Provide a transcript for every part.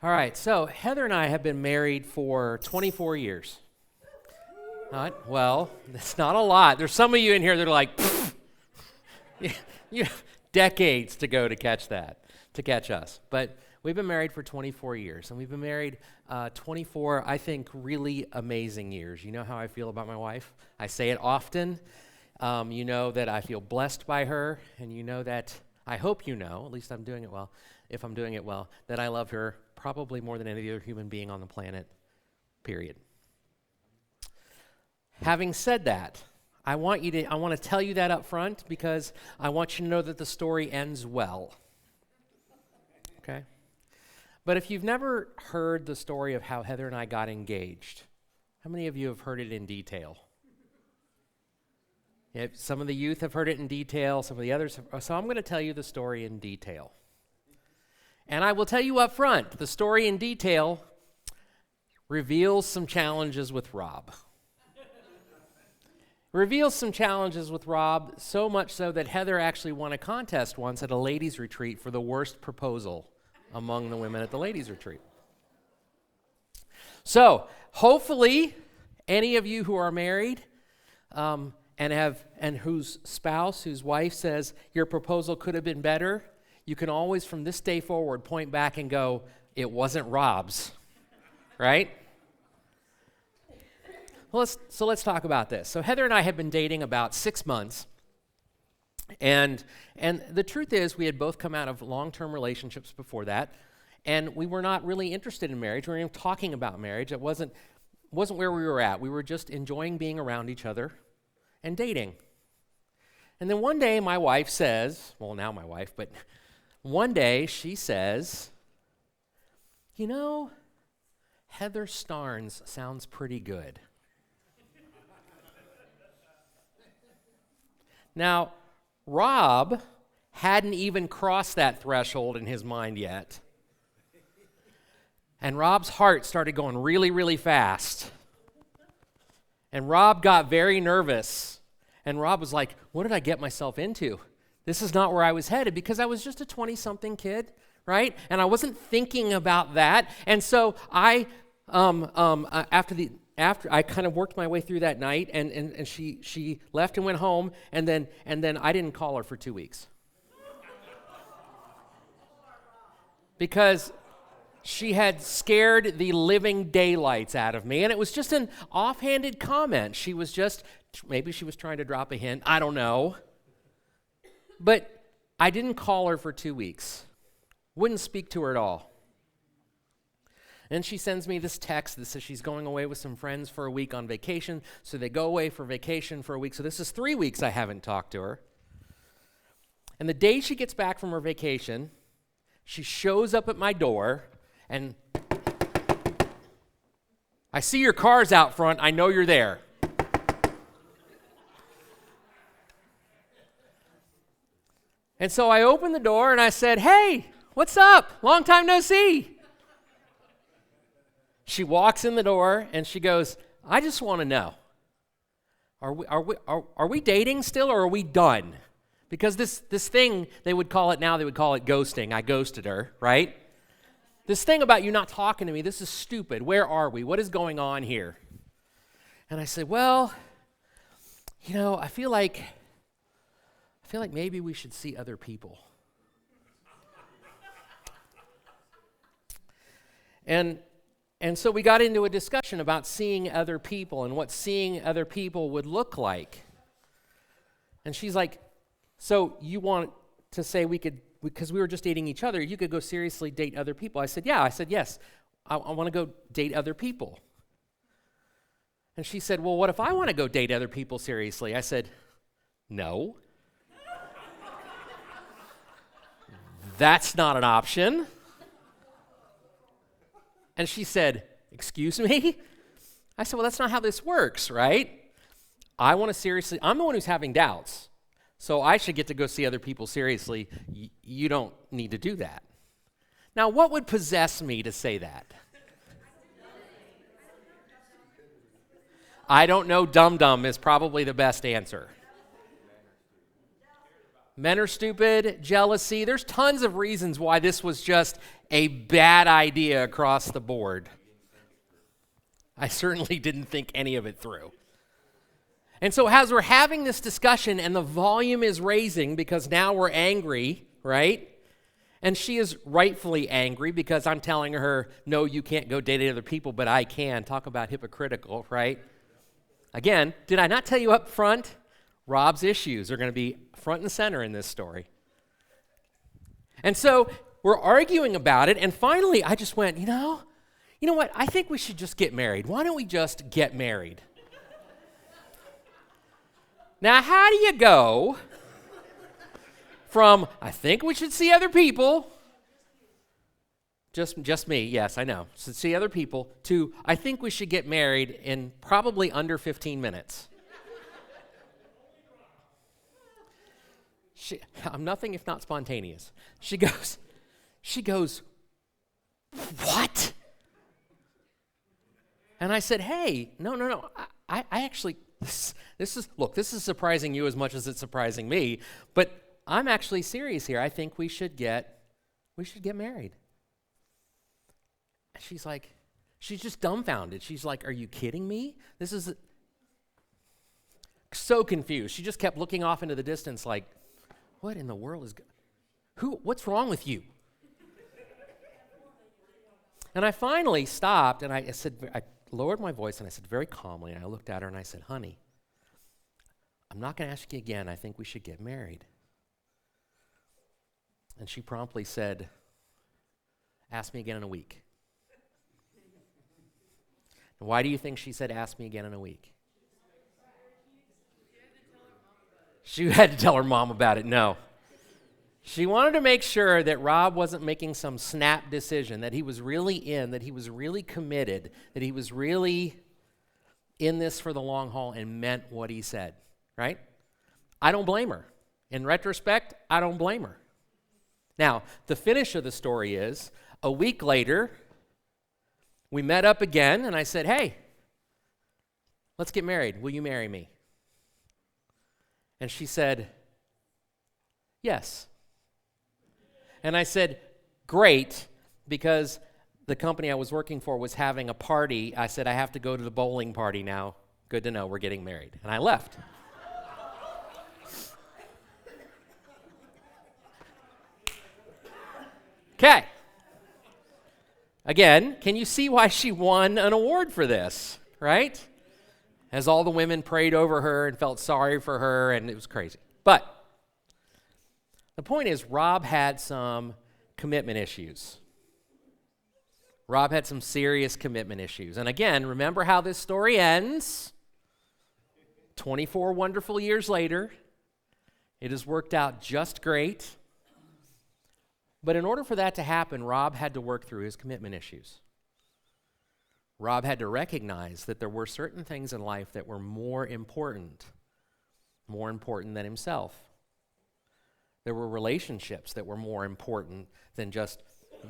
All right, so Heather and I have been married for 24 years. Well, that's not a lot. There's some of you in here that are like, you have decades to go to catch us. But we've been married for 24 years, and we've been married 24, I think, really amazing years. You know how I feel about my wife? I say it often. You know that I feel blessed by her, and you know that, I hope you know, at least I'm doing it well, if I'm doing it well, that I love her probably more than any other human being on the planet, period. Having said that, I want to tell you that up front because I want you to know that the story ends well. Okay? But if you've never heard the story of how Heather and I got engaged, how many of you have heard it in detail? Yeah, some of the youth have heard it in detail, some of the others have, so I'm going to tell you the story in detail. And I will tell you up front, the story in detail reveals some challenges with Rob. Reveals some challenges with Rob, so much so that Heather actually won a contest once at a ladies' retreat for the worst proposal among the women at the ladies' retreat. So, hopefully, any of you who are married and whose spouse, whose wife says your proposal could have been better, you can always, from this day forward, point back and go, it wasn't Rob's, right? Well, let's talk about this. So Heather and I have been dating about 6 months, and the truth is we had both come out of long-term relationships before that, and we were not really interested in marriage. We weren't even talking about marriage. It wasn't where we were at. We were just enjoying being around each other and dating. And then one day my wife says, well, now my wife, but one day she says, you know, Heather Starnes sounds pretty good. Now, Rob hadn't even crossed that threshold in his mind yet. And Rob's heart started going really, really fast. And Rob got very nervous. And Rob was like, what did I get myself into? This is not where I was headed, because I was just a 20-something kid, right? And I wasn't thinking about that. And so I, after I kind of worked my way through that night, and she left and went home, and then I didn't call her for 2 weeks. Because she had scared the living daylights out of me, and it was just an offhanded comment. Maybe she was trying to drop a hint, I don't know. But I didn't call her for 2 weeks. Wouldn't speak to her at all. And she sends me this text that says she's going away with some friends for a week on vacation. So they go away for vacation for a week. So this is 3 weeks I haven't talked to her. And the day she gets back from her vacation, she shows up at my door and I see your car's out front. I know you're there. And so I opened the door and I said, hey, what's up? Long time no see. She walks in the door and she goes, I just want to know, are we dating still, or are we done? Because this thing, they would call it ghosting. I ghosted her, right? This thing about you not talking to me, this is stupid. Where are we? What is going on here? And I said, well, you know, I feel like maybe we should see other people. And so we got into a discussion about seeing other people and what seeing other people would look like. And she's like, so you want to say we could, because we were just dating each other, you could go seriously date other people? I said, yeah. I said, yes, I want to go date other people. And she said, well, what if I want to go date other people seriously? I said, no. That's not an option. And she said, excuse me? I said, well, that's not how this works, right? I'm the one who's having doubts, so I should get to go see other people seriously. You don't need to do that. Now, what would possess me to say that? I don't know, dum-dum is probably the best answer. Men are stupid, jealousy. There's tons of reasons why this was just a bad idea across the board. I certainly didn't think any of it through. And so as we're having this discussion and the volume is raising because now we're angry, right? And she is rightfully angry because I'm telling her, no, you can't go date other people, but I can. Talk about hypocritical, right? Again, did I not tell you up front? Rob's issues are going to be front and center in this story. And so we're arguing about it, and finally I just went, you know what? I think we should just get married. Why don't we just get married? Now, how do you go from, I think we should see other people, just me, yes, I know, should see other people, to, I think we should get married in probably under 15 minutes? I'm nothing if not spontaneous. She goes, what? And I said, hey, no. I actually, this is surprising you as much as it's surprising me, but I'm actually serious here. I think we should get married. And she's just dumbfounded. She's like, are you kidding me? This is so confused. She just kept looking off into the distance like, what in the world is, what's wrong with you? And I finally stopped and I said, I lowered my voice and I said very calmly, and I looked at her and I said, honey, I'm not going to ask you again. I think we should get married. And she promptly said, ask me again in a week. And why do you think she said, ask me again in a week? She had to tell her mom about it. No. She wanted to make sure that Rob wasn't making some snap decision, that he was really in, that he was really committed, that he was really in this for the long haul and meant what he said, right? I don't blame her. In retrospect, I don't blame her. Now, the finish of the story is, a week later, we met up again, and I said, hey, let's get married. Will you marry me? And she said, yes. And I said, great, because the company I was working for was having a party. I said, I have to go to the bowling party now. Good to know, we're getting married. And I left. Okay. Again, can you see why she won an award for this, right? As all the women prayed over her and felt sorry for her, and it was crazy. But the point is, Rob had some commitment issues. Rob had some serious commitment issues. And again, remember how this story ends. 24 wonderful years later, it has worked out just great. But in order for that to happen, Rob had to work through his commitment issues. Rob had to recognize that there were certain things in life that were more important than himself. There were relationships that were more important than just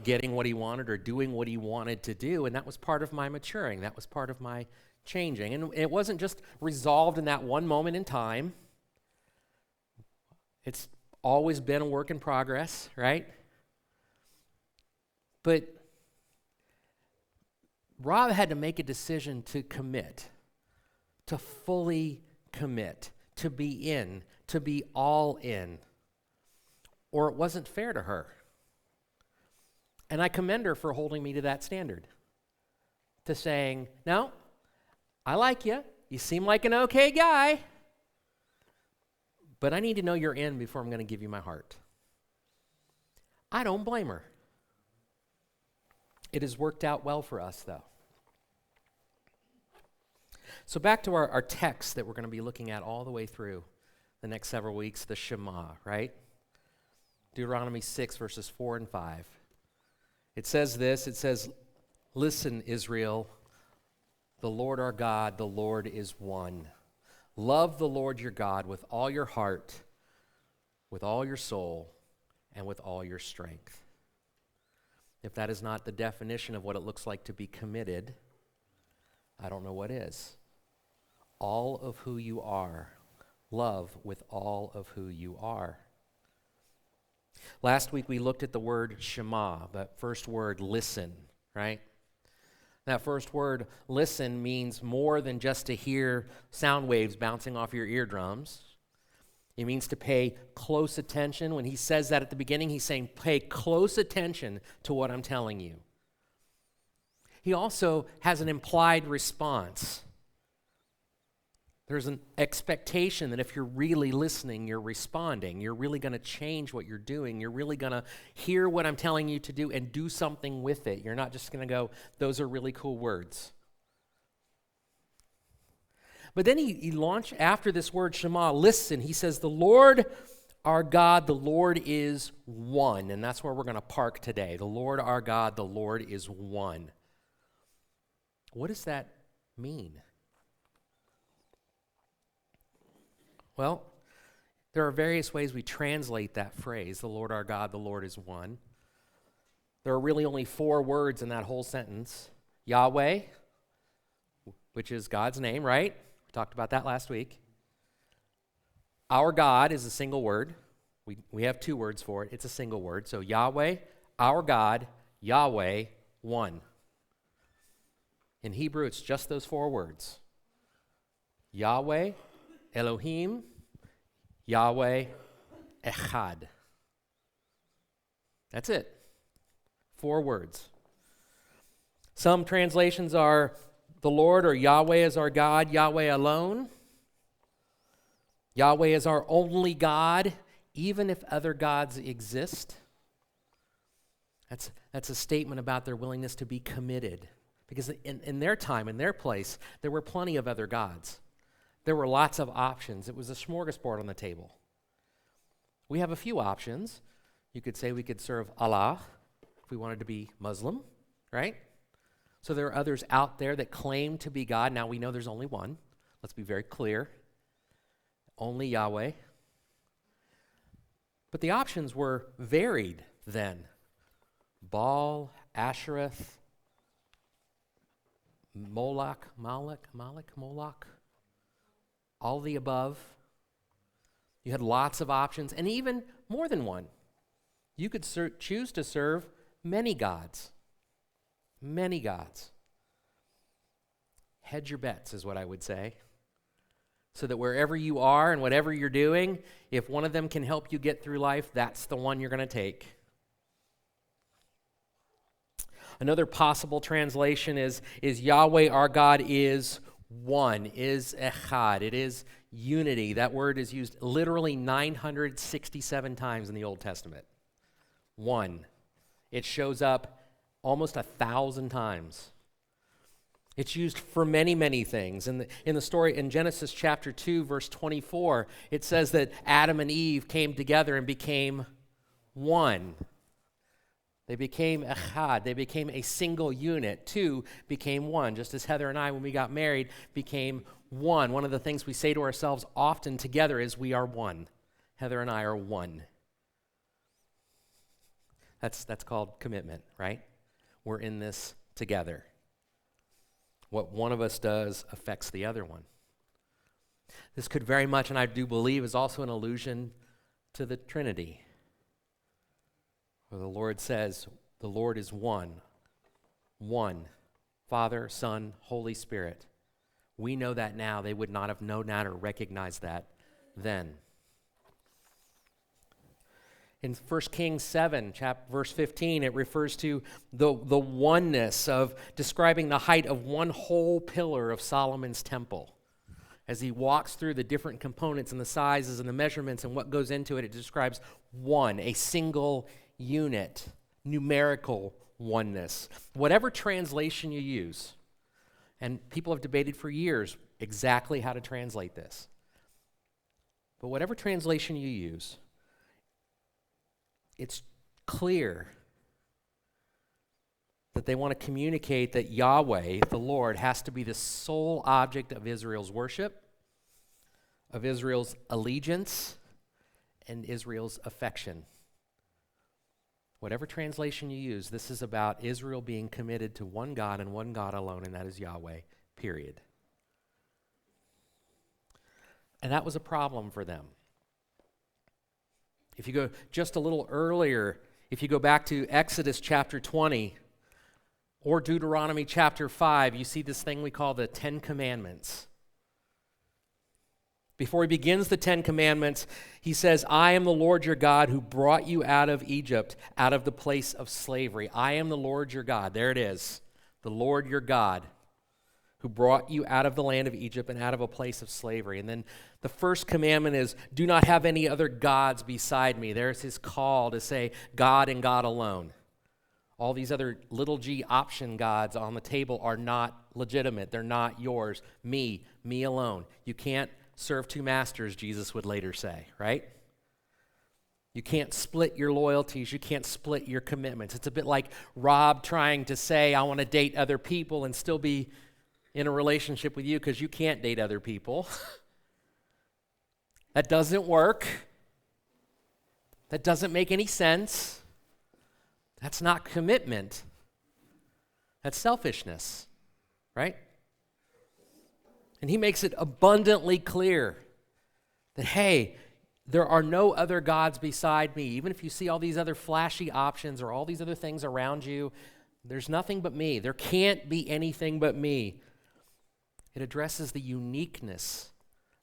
getting what he wanted or doing what he wanted to do, and that was part of my maturing. That was part of my changing. And it wasn't just resolved in that one moment in time. It's always been a work in progress, right? But Rob had to make a decision to commit, to fully commit, to be all in, or it wasn't fair to her. And I commend her for holding me to that standard, to saying, no, I like you. You seem like an okay guy, but I need to know you're in before I'm going to give you my heart. I don't blame her. It has worked out well for us, though. So back to our text that we're going to be looking at all the way through the next several weeks, the Shema, right? Deuteronomy 6, verses 4 and 5. It says this, it says, listen, Israel, the Lord our God, the Lord is one. Love the Lord your God with all your heart, with all your soul, and with all your strength. If that is not the definition of what it looks like to be committed, I don't know what is. All of who you are. Love with all of who you are. Last week we looked at the word Shema, that first word, listen, right? That first word, listen, means more than just to hear sound waves bouncing off your eardrums. It means to pay close attention. When he says that at the beginning, he's saying, pay close attention to what I'm telling you. He also has an implied response. There's an expectation that if you're really listening, you're responding. You're really going to change what you're doing. You're really going to hear what I'm telling you to do and do something with it. You're not just going to go, those are really cool words. But then he launched after this word Shema, listen, he says, the Lord our God, the Lord is one. And that's where we're going to park today. The Lord our God, the Lord is one. What does that mean? Well, there are various ways we translate that phrase, the Lord our God, the Lord is one. There are really only 4 words in that whole sentence. Yahweh, which is God's name, right? We talked about that last week. Our God is a single word. We have 2 words for it. It's a single word. So Yahweh, our God, Yahweh, one. In Hebrew, it's just those 4 words. Yahweh, Elohim, Yahweh, Echad. That's it. 4 words. Some translations are the Lord or Yahweh is our God, Yahweh alone. Yahweh is our only God, even if other gods exist. That's a statement about their willingness to be committed. Because in their time, in their place, there were plenty of other gods. There were lots of options. It was a smorgasbord on the table. We have a few options. You could say we could serve Allah if we wanted to be Muslim, right? So there are others out there that claim to be God. Now we know there's only one. Let's be very clear. Only Yahweh. But the options were varied then. Baal, Ashereth, Moloch, all the above. You had lots of options, and even more than one. You could choose to serve many gods. Many gods. Hedge your bets is what I would say. So that wherever you are and whatever you're doing, if one of them can help you get through life, that's the one you're going to take. Another possible translation is Yahweh our God is one, is echad. It is unity. That word is used literally 967 times in the Old Testament. One. It shows up almost 1,000 times. It's used for many, many things. In the story in Genesis chapter 2, verse 24, it says that Adam and Eve came together and became one. They became echad. They became a single unit. 2 became one, just as Heather and I, when we got married, became one. One of the things we say to ourselves often together is we are one. Heather and I are one. That's called commitment, right? We're in this together. What one of us does affects the other one. This could very much, and I do believe, is also an allusion to the Trinity. Where the Lord says, the Lord is one. One. Father, Son, Holy Spirit. We know that now. They would not have known that or recognized that then. In 1 Kings 7, verse 15, it refers to the oneness of describing the height of one whole pillar of Solomon's temple. As he walks through the different components and the sizes and the measurements and what goes into it, it describes one, a single unit, numerical oneness. Whatever translation you use, and people have debated for years exactly how to translate this. But whatever translation you use, it's clear that they want to communicate that Yahweh, the Lord, has to be the sole object of Israel's worship, of Israel's allegiance, and Israel's affection. Whatever translation you use, this is about Israel being committed to one God and one God alone, and that is Yahweh, period. And that was a problem for them. If you go just a little earlier, if you go back to Exodus chapter 20 or Deuteronomy chapter 5, you see this thing we call the Ten Commandments. Before he begins the Ten Commandments, he says, I am the Lord your God who brought you out of Egypt, out of the place of slavery. I am the Lord your God. There it is. The Lord your God who brought you out of the land of Egypt and out of a place of slavery. And then the first commandment is, do not have any other gods beside me. There's his call to say God and God alone. All these other little g option gods on the table are not legitimate. They're not yours. Me alone. You can't serve two masters, Jesus would later say, right? You can't split your loyalties. You can't split your commitments. It's a bit like Rob trying to say, I want to date other people and still be in a relationship with you because you can't date other people. That doesn't work. That doesn't make any sense. That's not commitment. That's selfishness, right? And he makes it abundantly clear that, hey, there are no other gods beside me. Even if you see all these other flashy options or all these other things around you, there's nothing but me. There can't be anything but me. It addresses the uniqueness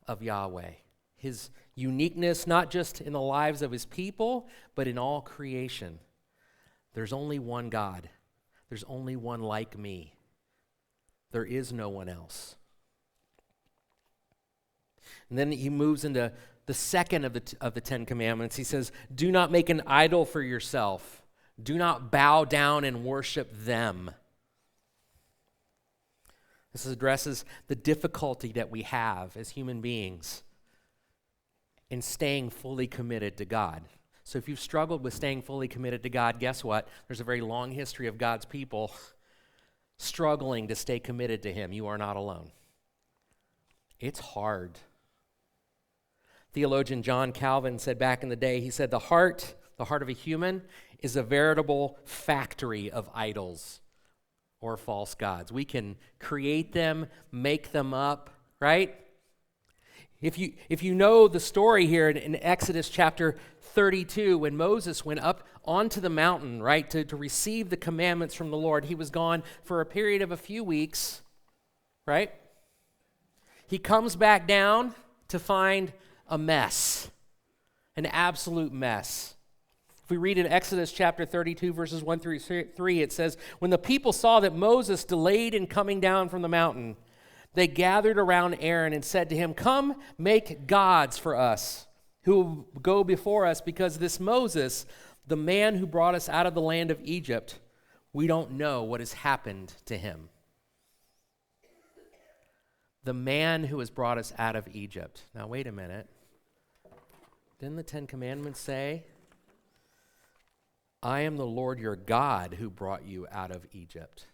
of Yahweh. His uniqueness, not just in the lives of his people, but in all creation. There's only one God. There's only one like me. There is no one else. And then he moves into the second of the Ten Commandments. He says, do not make an idol for yourself. Do not bow down and worship them. This addresses the difficulty that we have as human beings in staying fully committed to God. So if you've struggled with staying fully committed to God, guess what? There's a very long history of God's people struggling to stay committed to him. You are not alone. It's hard. Theologian John Calvin said back in the day, he said, the heart of a human is a veritable factory of idols or false gods. We can create them, make them up, right? If you know the story here in Exodus chapter 32, when Moses went up onto the mountain, right, to receive the commandments from the Lord, he was gone for a period of a few weeks, right? He comes back down to find a mess, an absolute mess. If we read in Exodus chapter 32, verses 1 through 3, it says, when the people saw that Moses delayed in coming down from the mountain, they gathered around Aaron and said to him, come make gods for us who will go before us, because this Moses, the man who brought us out of the land of Egypt, we don't know what has happened to him. The man who has brought us out of Egypt. Now, wait a minute. Didn't the Ten Commandments say, I am the Lord your God who brought you out of Egypt?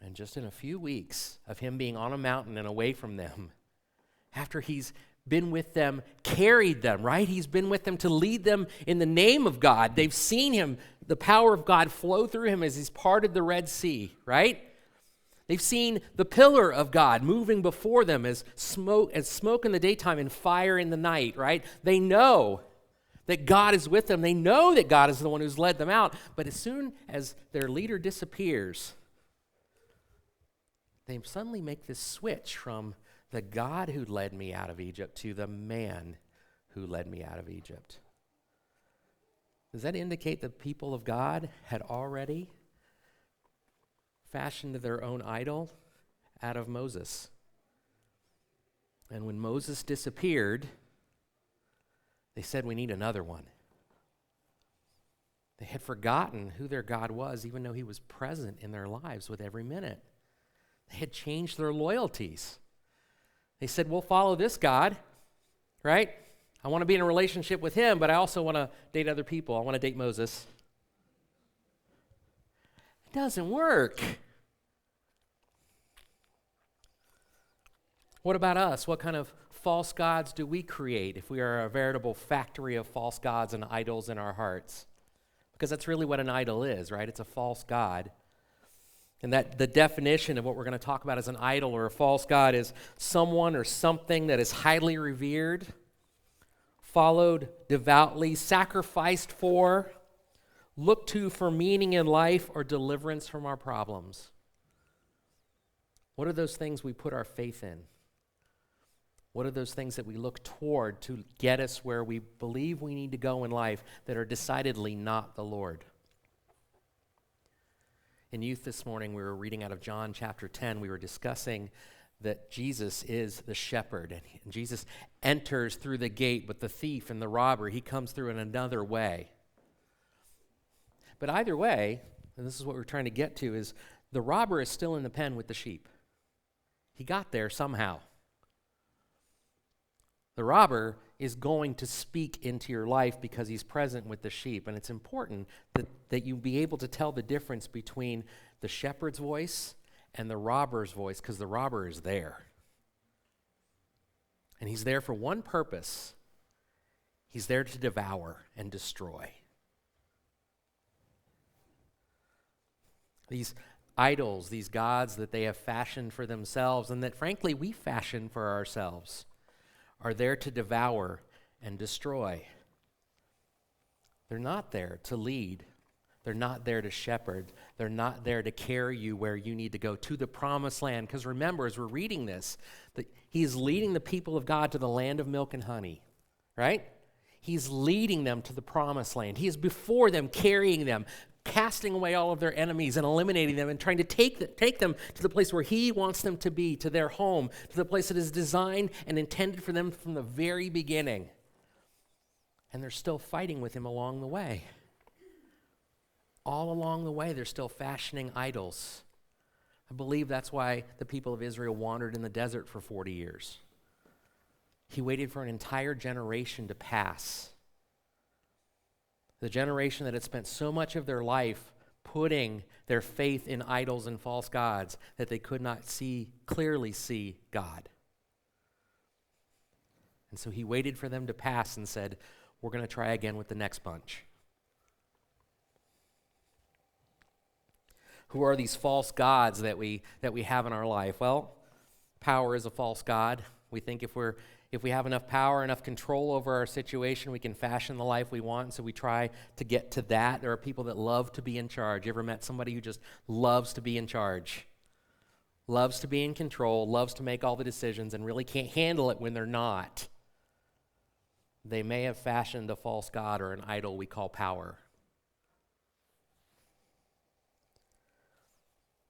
And just in a few weeks of him being on a mountain and away from them, after he's been with them, carried them, right? He's been with them to lead them in the name of God. They've seen him, the power of God flow through him as he's parted the Red Sea, right? They've seen the pillar of God moving before them as smoke in the daytime and fire in the night, right? They know that God is with them. They know that God is the one who's led them out. But as soon as their leader disappears, they suddenly make this switch from the God who led me out of Egypt to the man who led me out of Egypt. Does that indicate the people of God had already fashioned their own idol out of Moses? And when Moses disappeared, they said, we need another one. They had forgotten who their God was, even though he was present in their lives with every minute. They had changed their loyalties. They said, we'll follow this God, right? I want to be in a relationship with him, but I also want to date other people. I want to date Moses. It doesn't work. What about us? What kind of false gods do we create if we are a veritable factory of false gods and idols in our hearts? Because that's really what an idol is, right? It's a false god. And that the definition of what we're going to talk about as an idol or a false god is someone or something that is highly revered followed devoutly, sacrificed for, looked to for meaning in life or deliverance from our problems? What are those things we put our faith in? What are those things that we look toward to get us where we believe we need to go in life that are decidedly not the Lord? In youth this morning, we were reading out of John chapter 10. We were discussing that Jesus is the shepherd, and Jesus enters through the gate, but the thief and the robber, he comes through in another way. But either way, and this is what we're trying to get to, is the robber is still in the pen with the sheep. He got there somehow. The robber is going to speak into your life because he's present with the sheep. And it's important that you be able to tell the difference between the shepherd's voice and the robber's voice, because the robber is there. And he's there for one purpose. He's there to devour and destroy. These idols, these gods that they have fashioned for themselves and that frankly we fashion for ourselves, are there to devour and destroy. They're not there to lead. They're not there to shepherd. They're not there to carry you where you need to go, to the promised land. Because remember, as we're reading this, that he is leading the people of God to the land of milk and honey, right? He's leading them to the promised land. He is before them, carrying them, casting away all of their enemies and eliminating them and trying to take them to the place where he wants them to be, to their home, to the place that is designed and intended for them from the very beginning. And they're still fighting with him along the way. All along the way, they're still fashioning idols. I believe that's why the people of Israel wandered in the desert for 40 years. He waited for an entire generation to pass. The generation that had spent so much of their life putting their faith in idols and false gods that they could not clearly see God. And so he waited for them to pass and said, we're going to try again with the next bunch. Who are these false gods that we have in our life? Well, power is a false god. We think if we have enough power, enough control over our situation, we can fashion the life we want, so we try to get to that. There are people that love to be in charge. You ever met somebody who just loves to be in charge? Loves to be in control, loves to make all the decisions, and really can't handle it when they're not. They may have fashioned a false god or an idol we call power.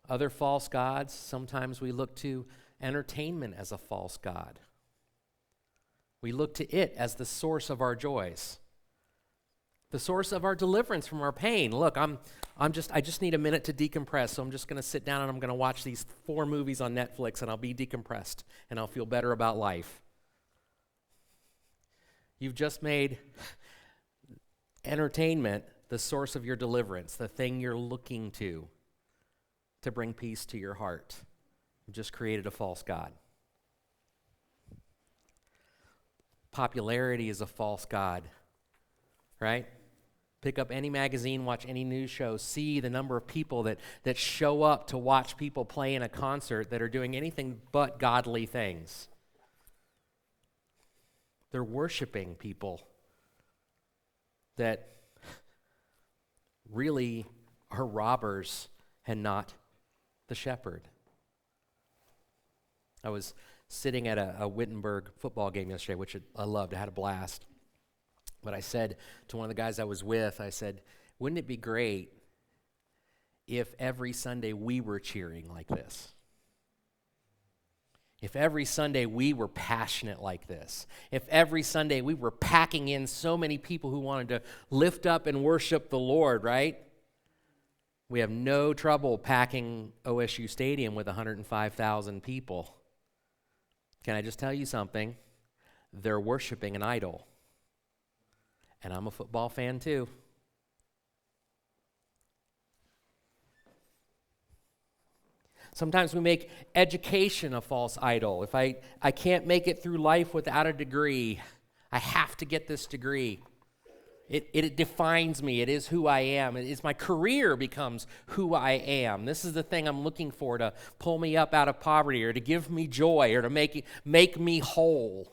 Other false gods, sometimes we look to entertainment as a false god. We look to it as the source of our joys, the source of our deliverance from our pain. Look, I just need a minute to decompress, so I'm just going to sit down and I'm going to watch these 4 movies on Netflix, and I'll be decompressed, and I'll feel better about life. You've just made entertainment the source of your deliverance, the thing you're looking to bring peace to your heart. You've just created a false god. Popularity is a false god, right? Pick up any magazine, watch any news show, see the number of people that show up to watch people play in a concert that are doing anything but godly things. They're worshiping people that really are robbers and not the shepherd. I was sitting at a Wittenberg football game yesterday, which I loved. I had a blast. But I said to one of the guys I was with, I said, wouldn't it be great if every Sunday we were cheering like this? If every Sunday we were passionate like this? If every Sunday we were packing in so many people who wanted to lift up and worship the Lord, right? We have no trouble packing OSU Stadium with 105,000 people. Can I just tell you something? They're worshiping an idol. And I'm a football fan too. Sometimes we make education a false idol. If I can't make it through life without a degree, I have to get this degree. It defines me. It is who I am. My career becomes who I am. This is the thing I'm looking for to pull me up out of poverty or to give me joy or to make me whole.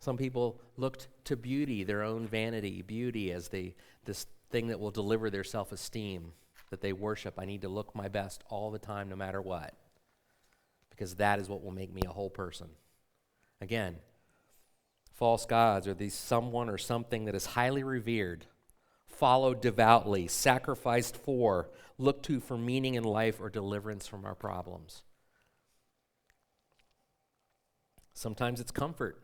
Some people looked to beauty, their own vanity, beauty as this thing that will deliver their self-esteem, that they worship. I need to look my best all the time, no matter what, because that is what will make me a whole person. Again, false gods are these someone or something that is highly revered, followed devoutly, sacrificed for, looked to for meaning in life or deliverance from our problems. Sometimes it's comfort.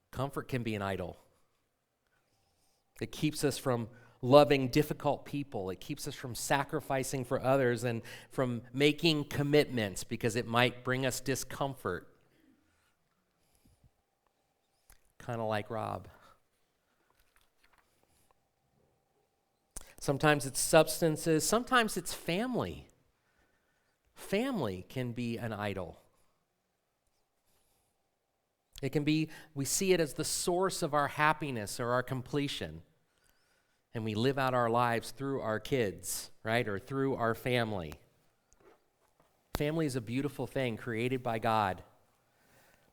Comfort can be an idol. It keeps us from loving difficult people. It keeps us from sacrificing for others and from making commitments because it might bring us discomfort. Kind of like Rob. Sometimes it's substances. Sometimes it's family. Family can be an idol. It can be, we see it as the source of our happiness or our completion. And we live out our lives through our kids, right? Or through our family. Family is a beautiful thing created by God.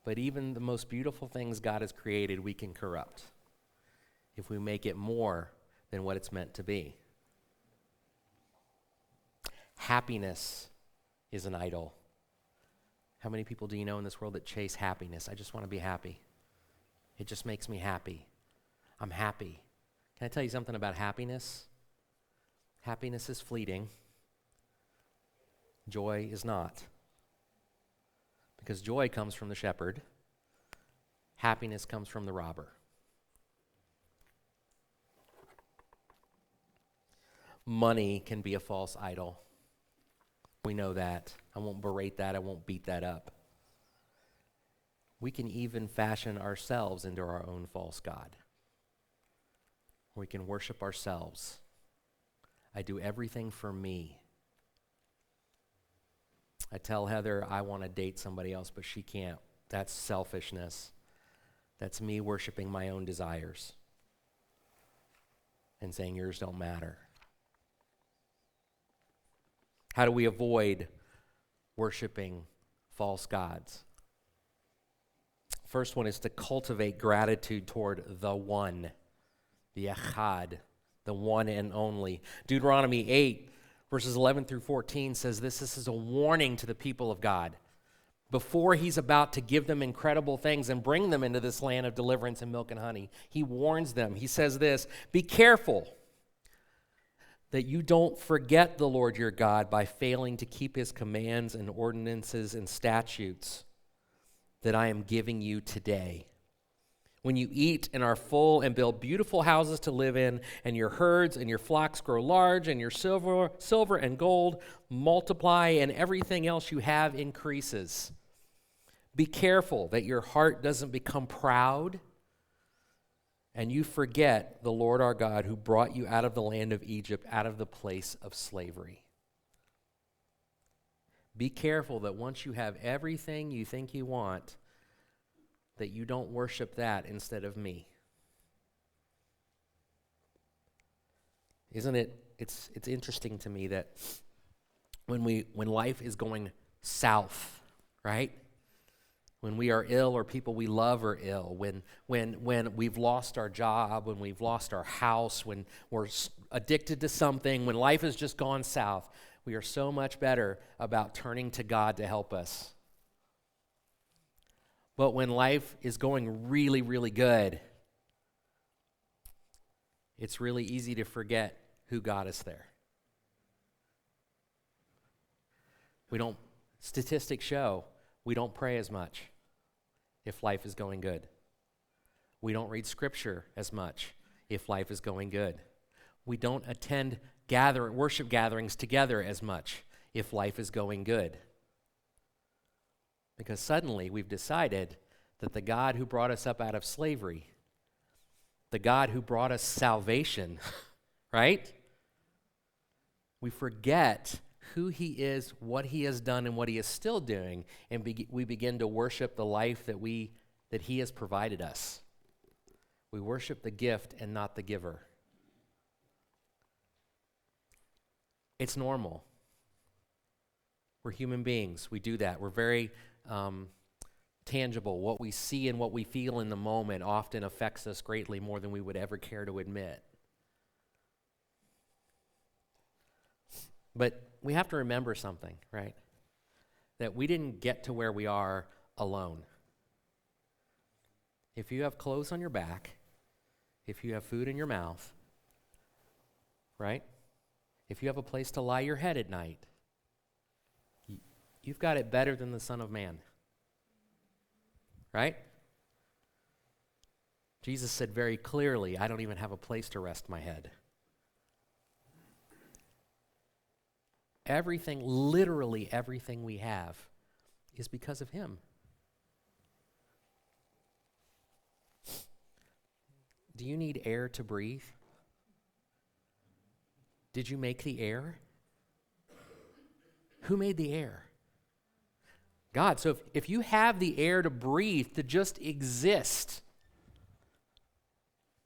But even the most beautiful things God has created, we can corrupt if we make it more than what it's meant to be. Happiness is an idol. How many people do you know in this world that chase happiness? I just want to be happy. It just makes me happy. I'm happy. Can I tell you something about happiness? Happiness is fleeting. Joy is not. Because joy comes from the shepherd. Happiness comes from the robber. Money can be a false idol. We know that. I won't berate that. I won't beat that up. We can even fashion ourselves into our own false god. We can worship ourselves. I do everything for me. I tell Heather I want to date somebody else, but she can't. That's selfishness. That's me worshiping my own desires and saying yours don't matter. How do we avoid worshiping false gods? First one is to cultivate gratitude toward the one, the echad, the one and only. Deuteronomy 8, verses 11 through 14 says this is a warning to the people of God. Before he's about to give them incredible things and bring them into this land of deliverance and milk and honey, he warns them. He says this, be careful that you don't forget the Lord your God by failing to keep his commands and ordinances and statutes that I am giving you today. When you eat and are full and build beautiful houses to live in, and your herds and your flocks grow large, and your silver and gold multiply, and everything else you have increases. Be careful that your heart doesn't become proud and you forget the Lord our God who brought you out of the land of Egypt, out of the place of slavery. Be careful that once you have everything you think you want, that you don't worship that instead of me. Isn't it? It's interesting to me that when life is going south, right? When we are ill or people we love are ill, when we've lost our job, when we've lost our house, when we're addicted to something, when life has just gone south, we are so much better about turning to God to help us. But when life is going really, really good, it's really easy to forget who got us there. Statistics show we don't pray as much if life is going good. We don't read scripture as much if life is going good. We don't attend worship gatherings together as much if life is going good. Because suddenly we've decided that the God who brought us up out of slavery, the God who brought us salvation, right? We forget who he is, what he has done, and what he is still doing, and we begin to worship the life that he has provided us. We worship the gift and not the giver. It's normal. We're human beings. We do that. We're very tangible, what we see and what we feel in the moment often affects us greatly more than we would ever care to admit. But we have to remember something, right? That we didn't get to where we are alone. If you have clothes on your back, if you have food in your mouth, right? If you have a place to lie your head at night, you've got it better than the Son of Man. Right? Jesus said very clearly, I don't even have a place to rest my head. Everything, literally everything we have is because of him. Do you need air to breathe? Did you make the air? Who made the air? God. So if you have the air to breathe, to just exist,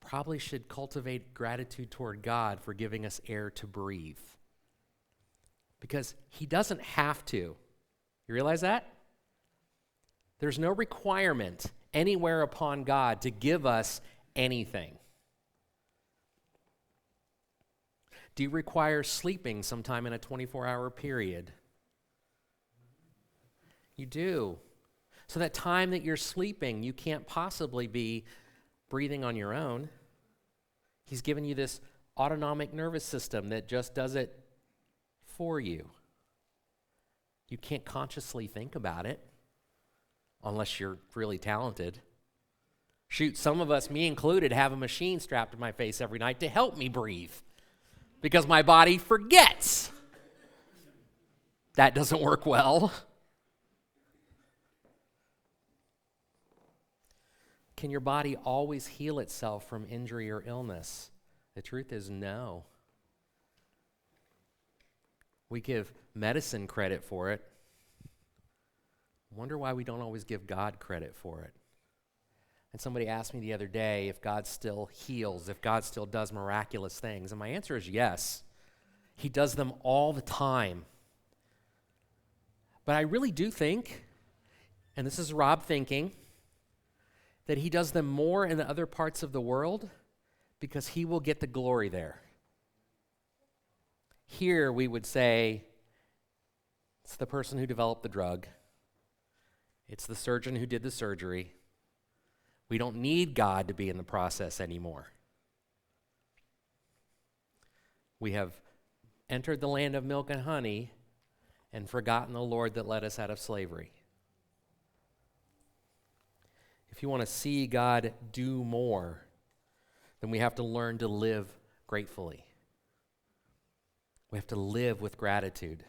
probably should cultivate gratitude toward God for giving us air to breathe. Because he doesn't have to. You realize that? There's no requirement anywhere upon God to give us anything. Do you require sleeping sometime in a 24-hour period? You do. So that time that you're sleeping, you can't possibly be breathing on your own. He's given you this autonomic nervous system that just does it for you. You can't consciously think about it unless you're really talented. Shoot, some of us, me included, have a machine strapped to my face every night to help me breathe because my body forgets. That doesn't work well. Can your body always heal itself from injury or illness? The truth is no. We give medicine credit for it. Wonder why we don't always give God credit for it. And somebody asked me the other day if God still heals, if God still does miraculous things. And my answer is yes. He does them all the time. But I really do think, and this is Rob thinking, that he does them more in the other parts of the world because he will get the glory there. Here we would say, it's the person who developed the drug. It's the surgeon who did the surgery. We don't need God to be in the process anymore. We have entered the land of milk and honey and forgotten the Lord that led us out of slavery. If you want to see God do more, then we have to learn to live gratefully. We have to live with gratitude.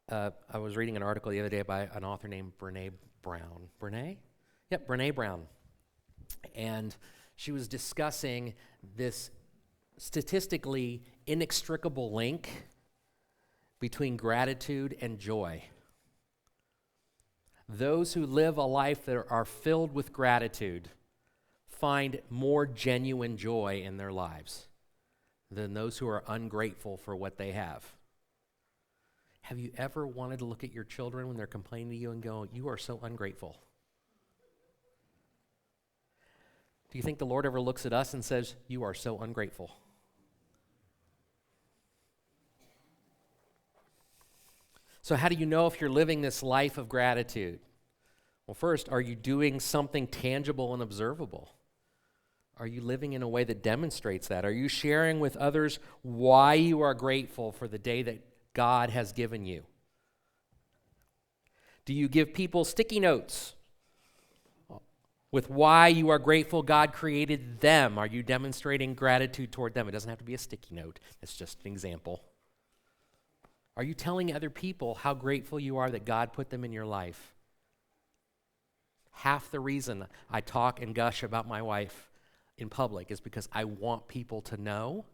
I was reading an article the other day by an author named Brene Brown. Brene? Yep, Brene Brown. And she was discussing this statistically inextricable link between gratitude and joy. Those who live a life that are filled with gratitude find more genuine joy in their lives than those who are ungrateful for what they have. Have you ever wanted to look at your children when they're complaining to you and go, "You are so ungrateful"? Do you think the Lord ever looks at us and says, "You are so ungrateful"? So how do you know if you're living this life of gratitude? Well, first, are you doing something tangible and observable? Are you living in a way that demonstrates that? Are you sharing with others why you are grateful for the day that God has given you? Do you give people sticky notes with why you are grateful God created them? Are you demonstrating gratitude toward them? It doesn't have to be a sticky note. It's just an example. Are you telling other people how grateful you are that God put them in your life? Half the reason I talk and gush about my wife in public is because I want people to know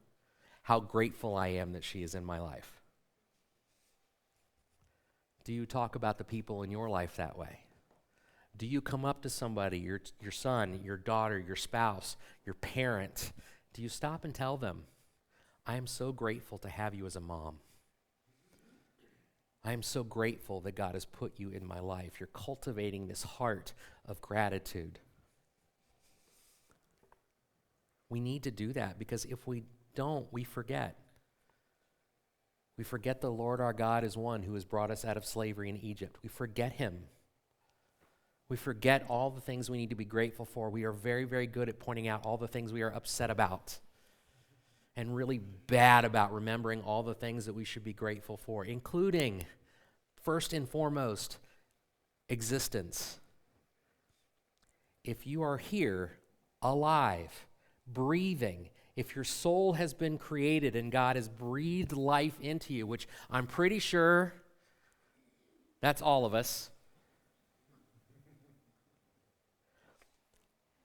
how grateful I am that she is in my life. Do you talk about the people in your life that way? Do you come up to somebody, your son, your daughter, your spouse, your parent? Do you stop and tell them, "I am so grateful to have you as a mom"? I am so grateful that God has put you in my life. You're cultivating this heart of gratitude. We need to do that because if we don't, we forget. We forget the Lord our God is one who has brought us out of slavery in Egypt. We forget him. We forget all the things we need to be grateful for. We are very, very good at pointing out all the things we are upset about and really bad about remembering all the things that we should be grateful for, including, first and foremost, existence. If you are here, alive, breathing, if your soul has been created and God has breathed life into you, which I'm pretty sure that's all of us,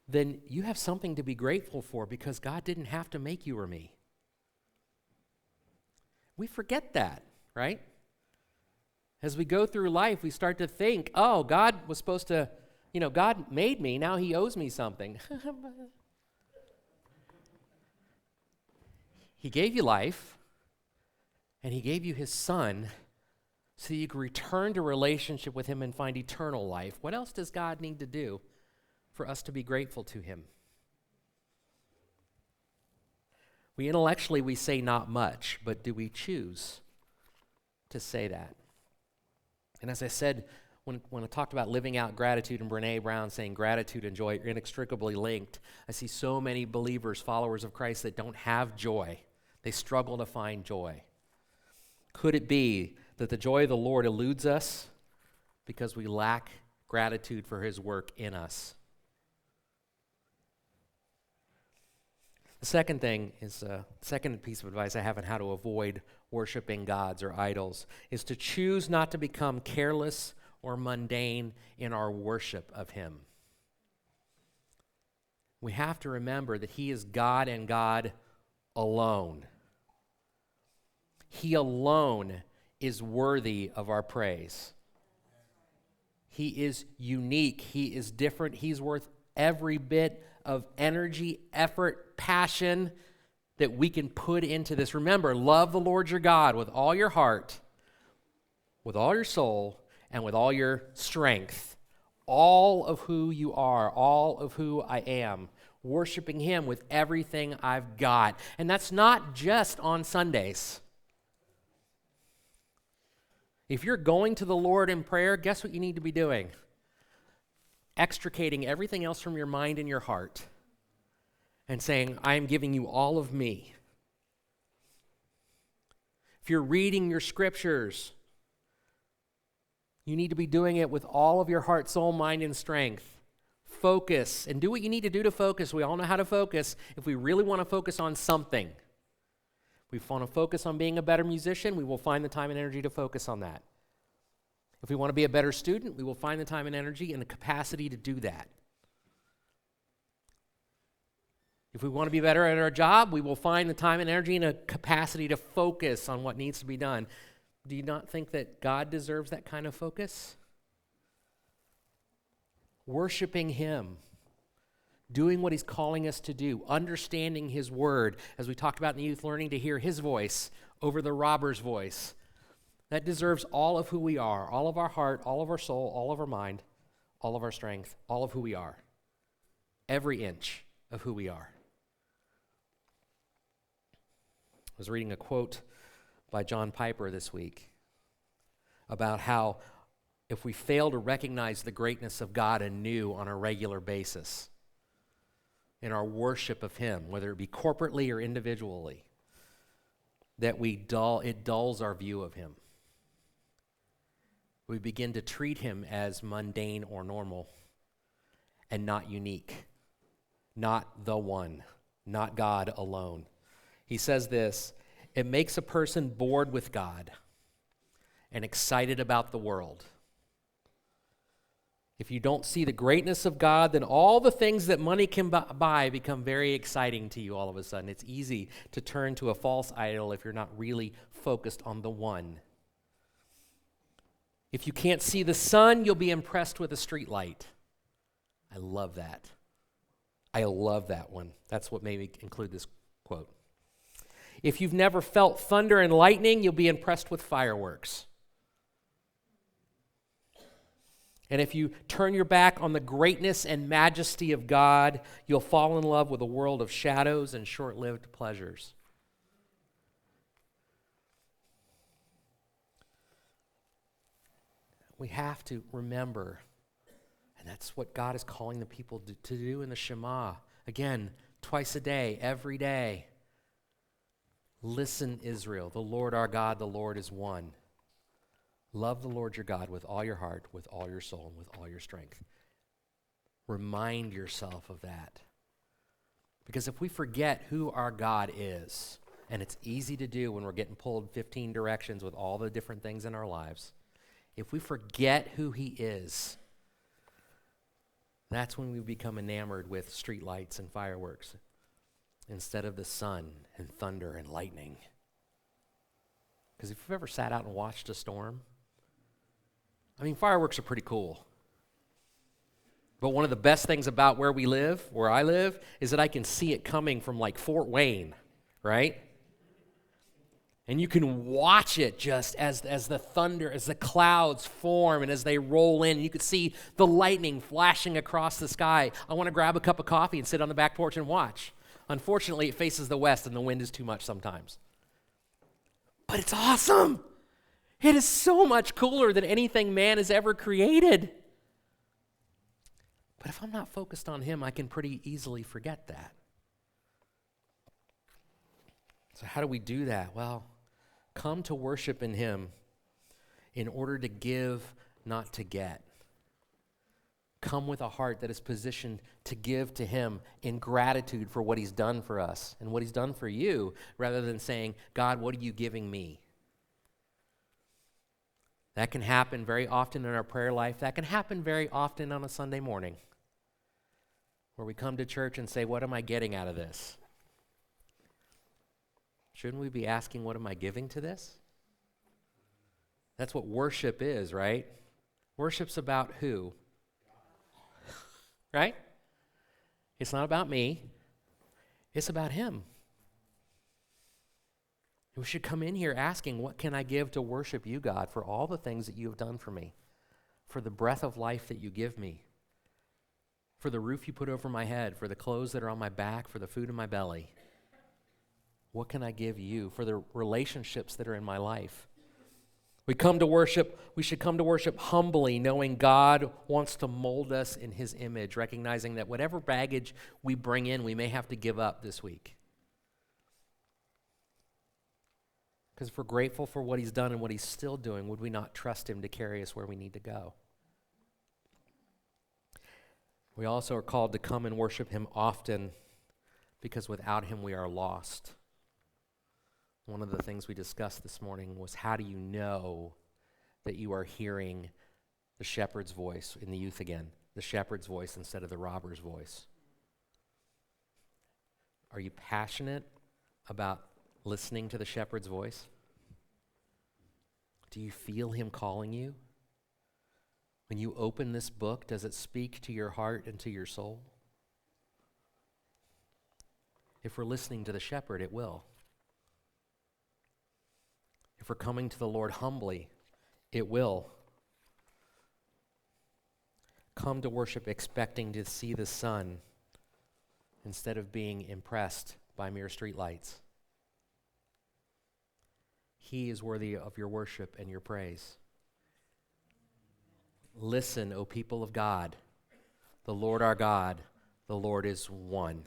then you have something to be grateful for because God didn't have to make you or me. We forget that, right? As we go through life, we start to think, oh, God was supposed to, God made me, now he owes me something. He gave you life, and he gave you his son so you can return to relationship with him and find eternal life. What else does God need to do for us to be grateful to him? We say not much, but do we choose to say that? And as I said, when I talked about living out gratitude and Brene Brown saying gratitude and joy are inextricably linked, I see so many believers, followers of Christ that don't have joy. They struggle to find joy. Could it be that the joy of the Lord eludes us because we lack gratitude for his work in us? The second thing is, second piece of advice I have on how to avoid worshiping gods or idols is to choose not to become careless or mundane in our worship of him. We have to remember that he is God and God alone. He alone is worthy of our praise. He is unique. He is different. He's worth every bit of energy, effort, passion that we can put into this. Remember, love the Lord your God with all your heart, with all your soul, and with all your strength. All of who you are, all of who I am. Worshiping him with everything I've got. And that's not just on Sundays. If you're going to the Lord in prayer, guess what you need to be doing? Extricating everything else from your mind and your heart and saying, I am giving you all of me. If you're reading your scriptures, you need to be doing it with all of your heart, soul, mind, and strength. Focus, and do what you need to do to focus. We all know how to focus if we really want to focus on something. If we want to focus on being a better musician, we will find the time and energy to focus on that. If we want to be a better student, we will find the time and energy and the capacity to do that. If we want to be better at our job, we will find the time and energy and a capacity to focus on what needs to be done. Do you not think that God deserves that kind of focus? Worshiping him, doing what he's calling us to do, understanding his word, as we talked about in the youth, learning to hear his voice over the robber's voice. That deserves all of who we are, all of our heart, all of our soul, all of our mind, all of our strength, all of who we are. Every inch of who we are. I was reading a quote by John Piper this week about how if we fail to recognize the greatness of God anew on a regular basis in our worship of him, whether it be corporately or individually, that it dulls our view of him. We begin to treat him as mundane or normal and not unique, not the one, not God alone. He says this, it makes a person bored with God and excited about the world. If you don't see the greatness of God, then all the things that money can buy become very exciting to you all of a sudden. It's easy to turn to a false idol if you're not really focused on the one. If you can't see the sun, you'll be impressed with a street light. I love that. I love that one. That's what made me include this quote. If you've never felt thunder and lightning, you'll be impressed with fireworks. And if you turn your back on the greatness and majesty of God, you'll fall in love with a world of shadows and short-lived pleasures. We have to remember, and that's what God is calling the people to do in the Shema. Again, twice a day, every day. Listen, Israel, the Lord our God, the Lord is one. Love the Lord your God with all your heart, with all your soul, and with all your strength. Remind yourself of that. Because if we forget who our God is, and it's easy to do when we're getting pulled 15 directions with all the different things in our lives, if we forget who he is, that's when we become enamored with streetlights and fireworks instead of the sun and thunder and lightning. Because if you've ever sat out and watched a storm, fireworks are pretty cool. But one of the best things about where I live, is that I can see it coming from like Fort Wayne, right? And you can watch it just as the thunder, as the clouds form and as they roll in. You could see the lightning flashing across the sky. I want to grab a cup of coffee and sit on the back porch and watch. Unfortunately, it faces the west and the wind is too much sometimes. But it's awesome. It is so much cooler than anything man has ever created. But if I'm not focused on him, I can pretty easily forget that. So how do we do that? Well, come to worship in him in order to give, not to get. Come with a heart that is positioned to give to him in gratitude for what he's done for us and what he's done for you, rather than saying, God, what are you giving me? That can happen very often in our prayer life. That can happen very often on a Sunday morning, where we come to church and say, what am I getting out of this? Shouldn't we be asking, what am I giving to this? That's what worship is, right? Worship's about who? Right? It's not about me. It's about him. We should come in here asking, what can I give to worship you, God, for all the things that you have done for me, for the breath of life that you give me, for the roof you put over my head, for the clothes that are on my back, for the food in my belly. What can I give you for the relationships that are in my life? We should come to worship humbly, knowing God wants to mold us in his image, recognizing that whatever baggage we bring in, we may have to give up this week. Because if we're grateful for what he's done and what he's still doing, would we not trust him to carry us where we need to go? We also are called to come and worship him often, because without him we are lost. One of the things we discussed this morning was, how do you know that you are hearing the shepherd's voice in the youth again, the shepherd's voice instead of the robber's voice? Are you passionate about listening to the shepherd's voice? Do you feel him calling you? When you open this book, does it speak to your heart and to your soul? If we're listening to the shepherd, it will. If we're coming to the Lord humbly, it will. Come to worship expecting to see the sun instead of being impressed by mere streetlights. He is worthy of your worship and your praise. Listen, O people of God, the Lord our God, the Lord is one.